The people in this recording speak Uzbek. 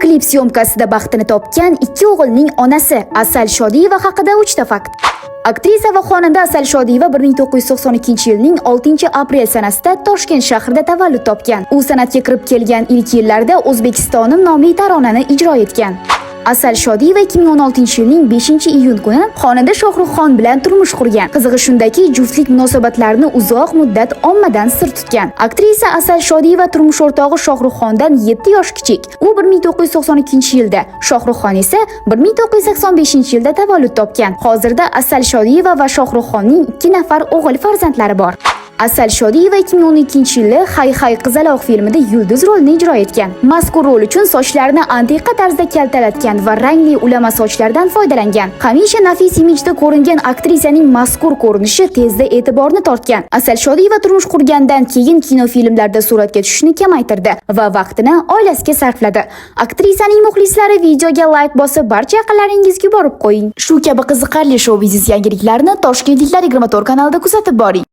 Klip syomkasida baxtini topgan ikki o'g'ilning onasi Asal Shodiyeva haqida 3 ta fakt. Aktrisa va xonanda Asal Shodiyeva 1992-yilning 6-aprel sanasida Toshkent shahrida tavallud topgan. U san'atga kirib kelgan ilk yillarda O'zbekistonim nomli taronani ijro etgan. Asal Shodiyeva 2016-yilning 5-iyun kuni xonanda Shohruxxon bilan turmush qurgan. Qizig'i shundaki, juftlik munosabatlarini uzoq muddat ommadan sir tutgan. Aktrisa Asal Shodiyeva turmush o'rtog'i Shohruxxondan 7 yosh kichik. U 1992-yilda, Shohruxxon esa 1985-yilda tavallud topgan. Hozirda Asal Shodiyeva va Shohruxxonning 2 nafar o'g'il farzandlari bor. Asal Shodiyeva 2012-yili Hay Hay qizaloq filmida yulduz rolini ijro etgan. Mazkur rol uchun sochlarini antiqa tarzda kaltalatgan va rangli ulama sochlardan foydalangan. Hamisha nafis imijda ko'ringan aktrisaning mazkur ko'rinishi tezda e'tiborni tortgan. Asal Shodiyeva turmush qurgandan keyin kinofilmlarda suratga tushishni kamaytirdi va vaqtini oilasiga sarfladi. Aktrisaning muxlislari videoga like bosib, barcha yaqinlaringizga borib qo'ying. Shu kabi qiziqarli shou-biznes yangiliklarini Toshkentliklar 24 kanalida kuzatib boring.